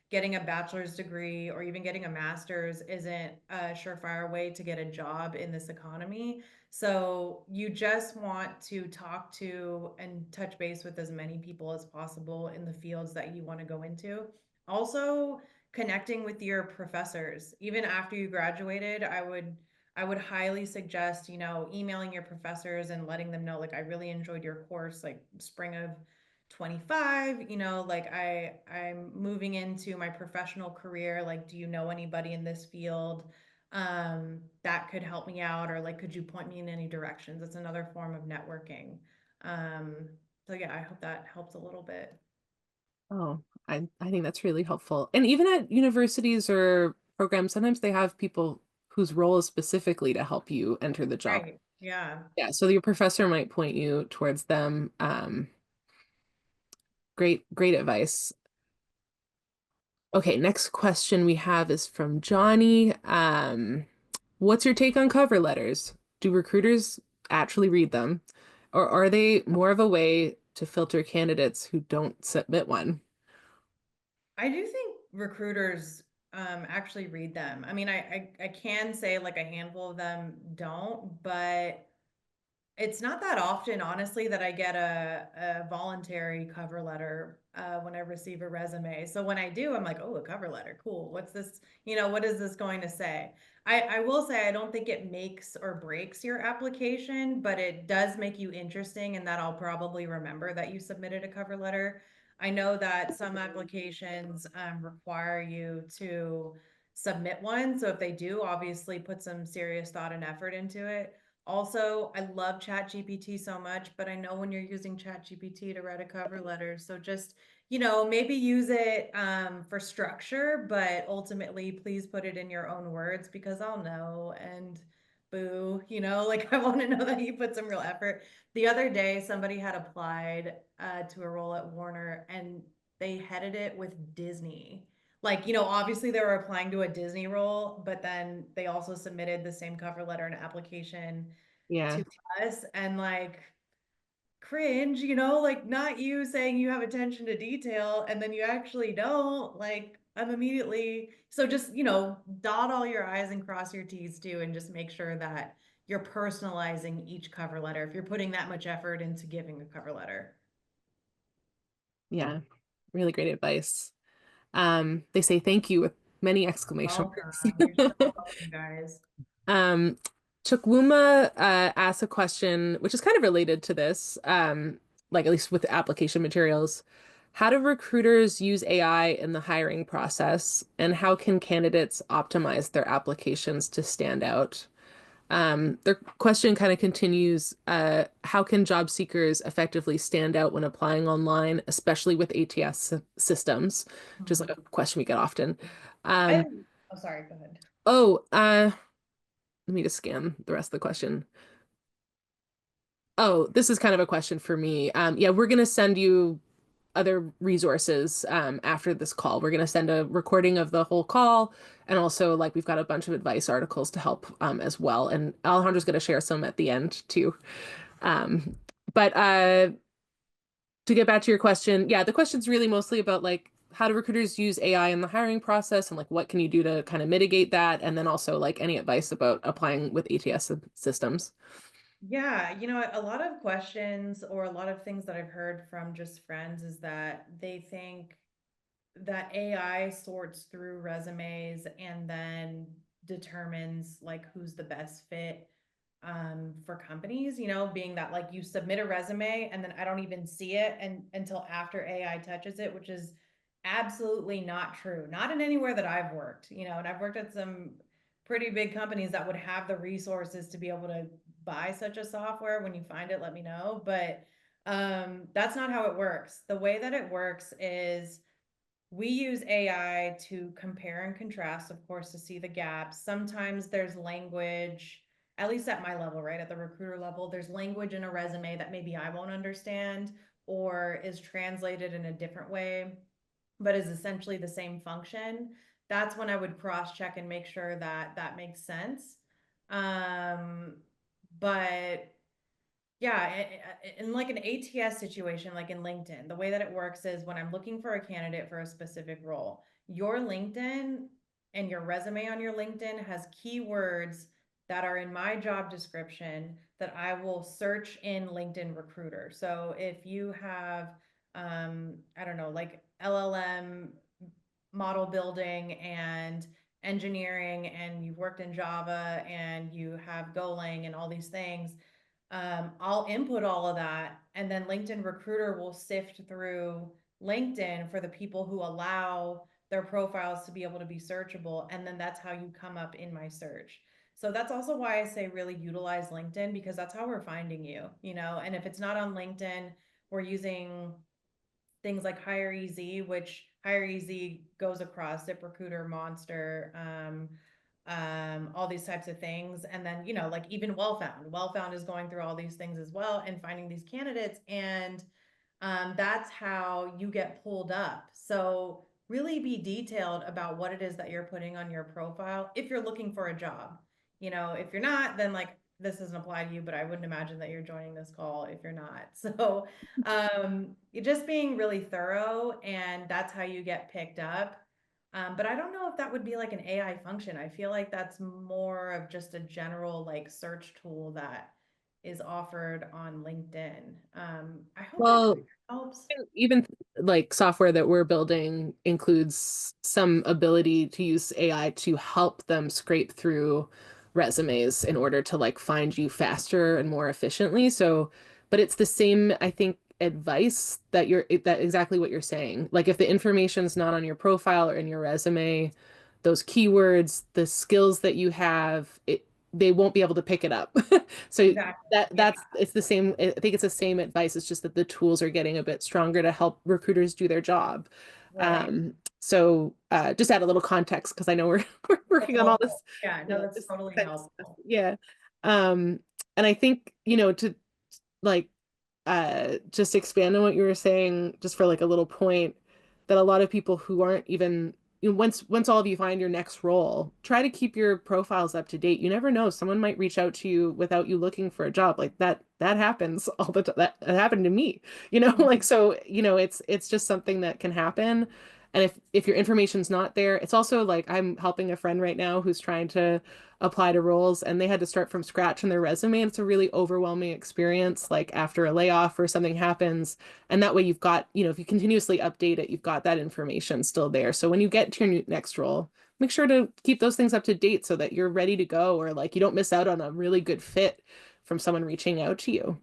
getting a bachelor's degree or even getting a master's isn't a surefire way to get a job in this economy. So you just want to talk to and touch base with as many people as possible in the fields that you want to go into. Also, connecting with your professors. Even after you graduated, I would highly suggest, emailing your professors and letting them know, like, I really enjoyed your course, like spring of 25, like I'm moving into my professional career. Like, do you know anybody in this field that could help me out? Or like, could you point me in any directions? It's another form of networking. Um, so yeah, I hope that helps a little bit. Oh, I think that's really helpful. And even at universities or programs, sometimes they have people whose role is specifically to help you enter the job. Right. Yeah. Yeah, so your professor might point you towards them. Great advice. Okay, next question we have is from Johnny. What's your take on cover letters? Do recruiters actually read them, or are they more of a way to filter candidates who don't submit one? I do think recruiters actually read them. I mean, I can say like a handful of them don't, but it's not that often, honestly, that I get a voluntary cover letter when I receive a resume. So when I do, I'm like, oh, a cover letter, cool. What's this? What is this going to say? I will say I don't think it makes or breaks your application, but it does make you interesting, and that I'll probably remember that you submitted a cover letter. I know that some applications require you to submit one. So if they do, obviously put some serious thought and effort into it. Also, I love ChatGPT so much, but I know when you're using ChatGPT to write a cover letter, so just, maybe use it for structure, but ultimately, please put it in your own words because I'll know and boo, like I want to know that you put some real effort. The other day, somebody had applied to a role at Warner and they headed it with Disney. Like, obviously they were applying to a Disney role, but then they also submitted the same cover letter and application Yeah. to us, and like cringe, like not you saying you have attention to detail and then you actually don't. Like, I'm immediately, so just, dot all your I's and cross your T's too, and just make sure that you're personalizing each cover letter if you're putting that much effort into giving a cover letter. Yeah. Really great advice. They say thank you with many exclamation Welcome. You're marks. so welcome, guys. Um, Chukwuma asked a question, which is kind of related to this, like at least with the application materials. How do recruiters use AI in the hiring process, and how can candidates optimize their applications to stand out? Their question kind of continues, how can job seekers effectively stand out when applying online, especially with ATS systems? Which is like Mhm. a question we get often. I, Um, oh, sorry, go ahead. oh, let me just scan the rest of the question. Oh, this is kind of a question for me. Yeah, we're going to send you other resources after this call. We're going to send a recording of the whole call. And also, like, we've got a bunch of advice articles to help as well. And Alejandro's going to share some at the end too. Um, but to get back to your question, yeah, the question's really mostly about like, how do recruiters use AI in the hiring process and like what can you do to kind of mitigate that? And then also like any advice about applying with ATS systems. Yeah, a lot of questions or a lot of things that I've heard from just friends is that they think that AI sorts through resumes and then determines like who's the best fit for companies, being that like you submit a resume and then I don't even see it until after AI touches it, which is absolutely not true. Not in anywhere that I've worked, and I've worked at some pretty big companies that would have the resources to be able to buy such a software. When you find it, let me know. But that's not how it works. The way that it works is we use AI to compare and contrast, of course, to see the gaps. Sometimes there's language, at least at my level, right? At the recruiter level, there's language in a resume that maybe I won't understand or is translated in a different way, but is essentially the same function. That's when I would cross check and make sure that that makes sense. Um, but yeah, in like an ATS situation, like in LinkedIn, the way that it works is when I'm looking for a candidate for a specific role, your LinkedIn and your resume on your LinkedIn has keywords that are in my job description that I will search in LinkedIn Recruiter. So if you have, I don't know, like LLM model building and engineering, and you've worked in Java and you have Golang and all these things, I'll input all of that, and then LinkedIn Recruiter will sift through LinkedIn for the people who allow their profiles to be able to be searchable. And then that's how you come up in my search. So that's also why I say really utilize LinkedIn, because that's how we're finding you, and if it's not on LinkedIn, we're using things like HireEZ, which HireEZ goes across ZipRecruiter, Monster, all these types of things. And then, like even Wellfound is going through all these things as well and finding these candidates. And that's how you get pulled up. So really be detailed about what it is that you're putting on your profile if you're looking for a job. If you're not, then like this doesn't apply to you, but I wouldn't imagine that you're joining this call if you're not. So you're just being really thorough, and that's how you get picked up. But I don't know if that would be like an AI function. I feel like that's more of just a general like search tool that is offered on LinkedIn. I hope that Well, helps. even like software that we're building includes some ability to use AI to help them scrape through resumes in order to like find you faster and more efficiently. So, but it's the same, I think, advice that that exactly what you're saying. Like if the information's not on your profile or in your resume, those keywords, the skills that you have, they won't be able to pick it up. So Exactly. that Yeah. that's it's the same. I think it's the same advice. It's just that the tools are getting a bit stronger to help recruiters do their job. Right. So just add a little context because I know we're we're That's working on all helpful. this, Yeah, you no, know, that's this totally kind of stuff. helpful. Yeah. And I think, to like just expand on what you were saying, just for like a little point, that a lot of people who aren't even once all of you find your next role, try to keep your profiles up to date. You never know, someone might reach out to you without you looking for a job. Like that happens all the time. That happened to me, Mhm. like so, it's just something that can happen. And if your information's not there, it's also like I'm helping a friend right now who's trying to apply to roles and they had to start from scratch in their resume. And it's a really overwhelming experience, like after a layoff or something happens. And that way you've got, if you continuously update it, you've got that information still there. So when you get to your next role, make sure to keep those things up to date so that you're ready to go, or like you don't miss out on a really good fit from someone reaching out to you.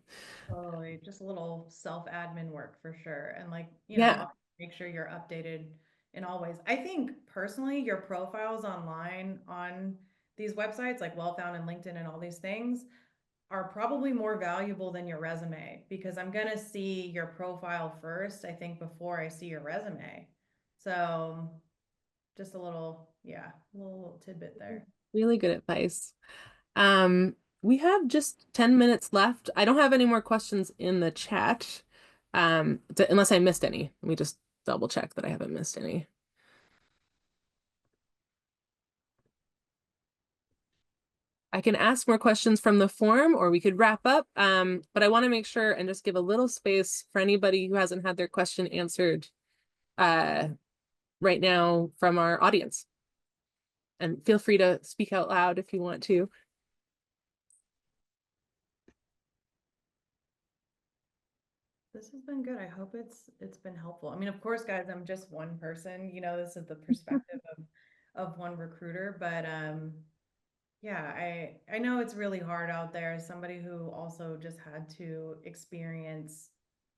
Totally, just a little self-admin work for sure. And like, Yeah. make sure you're updated in all ways. I think personally, your profiles online on these websites like Wellfound and LinkedIn and all these things are probably more valuable than your resume because I'm gonna see your profile first, I think, before I see your resume. So just a little, yeah, a little tidbit there. Really good advice. Um, we have just 10 minutes left. I don't have any more questions in the chat. Unless I missed any. Let me just double check that I haven't missed any. I can ask more questions from the forum or we could wrap up. But I want to make sure and just give a little space for anybody who hasn't had their question answered uh, right now from our audience. And feel free to speak out loud if you want to. This has been good. I hope it's been helpful. I mean, of course, guys, I'm just one person. This is the perspective of one recruiter, but yeah, I know it's really hard out there as somebody who also just had to experience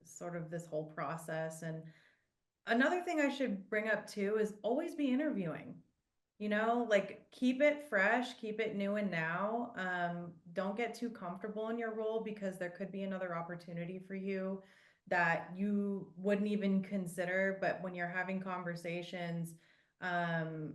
sort of this whole process. And another thing I should bring up too is always be interviewing. Like keep it fresh, keep it new and now. Don't get too comfortable in your role because there could be another opportunity for you that you wouldn't even consider. But when you're having conversations, um,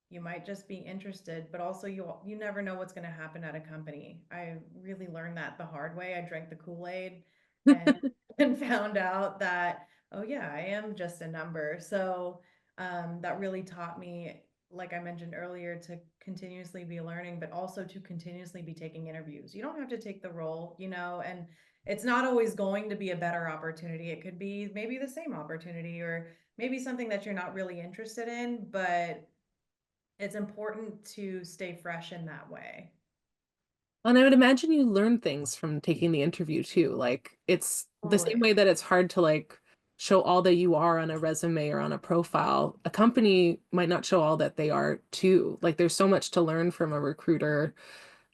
you might just be interested, but also you never know what's going to happen at a company. I really learned that the hard way. I drank the Kool-Aid and and found out that, oh yeah, I am just a number. So that really taught me, like I mentioned earlier, to continuously be learning, but also to continuously be taking interviews. You don't have to take the role, and it's not always going to be a better opportunity. It could be maybe the same opportunity or maybe something that you're not really interested in, but it's important to stay fresh in that way. And I would imagine you learn things from taking the interview too. Like it's the same Totally. way that it's hard to like show all that you are on a resume or on a profile. A company might not show all that they are too. Like there's so much to learn from a recruiter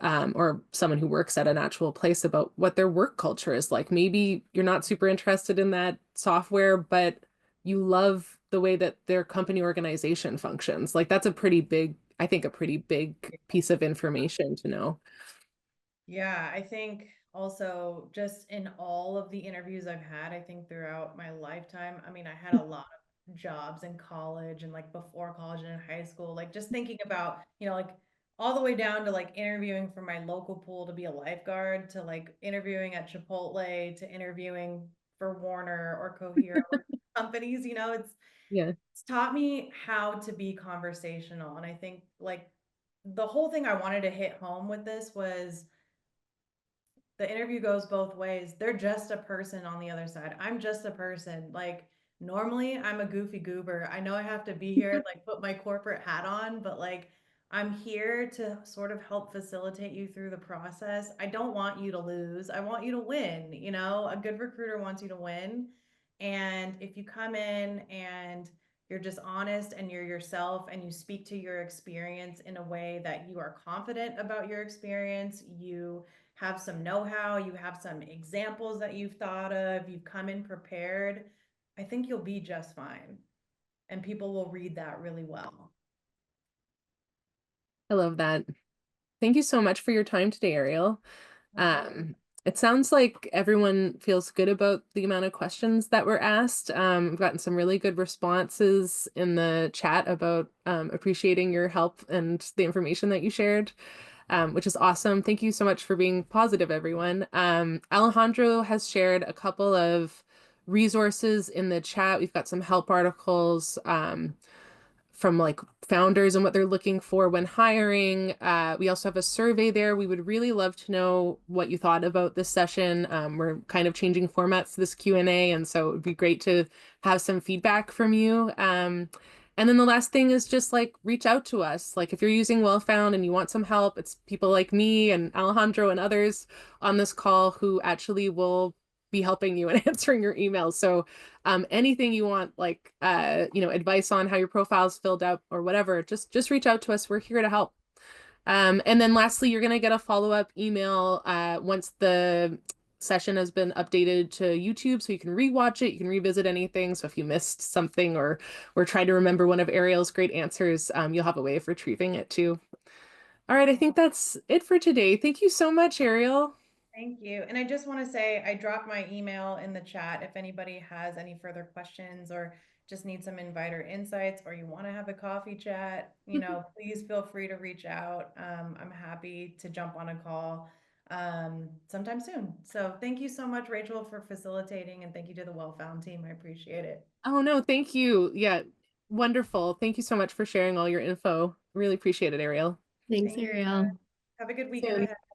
or someone who works at an actual place about what their work culture is like. Maybe you're not super interested in that software, but you love the way that their company organization functions. Like that's a pretty big, I think, a pretty big piece of information to know. Yeah, I think also just in all of the interviews I've had, I think throughout my lifetime, I mean, I had a lot of jobs in college and like before college and in high school, like just thinking about, like all the way down to like interviewing for my local pool to be a lifeguard to like interviewing at Chipotle to interviewing for Warner or Cohere or companies, Yeah. it's taught me how to be conversational. And I think like the whole thing I wanted to hit home with this was the interview goes both ways. They're just a person on the other side. I'm just a person. Like normally I'm a goofy goober. I know I have to be here, like put my corporate hat on, but like I'm here to sort of help facilitate you through the process. I don't want you to lose. I want you to win. A good recruiter wants you to win. And if you come in and you're just honest and you're yourself and you speak to your experience in a way that you are confident about your experience, you have some know-how, you have some examples that you've thought of, you've come in prepared, I think you'll be just fine. And people will read that really well. I love that. Thank you so much for your time today, Ariel. Of course. Um, it sounds like everyone feels good about the amount of questions that were asked. I've gotten some really good responses in the chat about appreciating your help and the information that you shared, which is awesome. Thank you so much for being positive, everyone. Alejandro has shared a couple of resources in the chat. We've got some help articles from like founders and what they're looking for when hiring. We also have a survey there. We would really love to know what you thought about this session. We're kind of changing formats to this Q&A, and so it would be great to have some feedback from you. And then the last thing is just like reach out to us. Like if you're using Wellfound and you want some help, it's people like me and Alejandro and others on this call who actually will be helping you and answering your emails. So anything you want, like advice on how your profile's filled out or whatever, just reach out to us. We're here to help. And then lastly, you're gonna get a follow-up email once the session has been updated to YouTube, so you can rewatch it, you can revisit anything. So if you missed something or try to remember one of Arielle's great answers, you'll have a way of retrieving it too. All right, I think that's it for today. Thank you so much, Arielle. Thank you. And I just want to say I dropped my email in the chat if anybody has any further questions or just need some inviter insights or you want to have a coffee chat, please feel free to reach out. I'm happy to jump on a call sometime soon. So thank you so much, Rachel, for facilitating, and thank you to the Wellfound team. I appreciate it. Oh no, thank you. Yeah, wonderful. Thank you so much for sharing all your info. Really appreciate it, Arielle. Thanks, Thank you. Ariel. Have a good weekend Soon. ahead.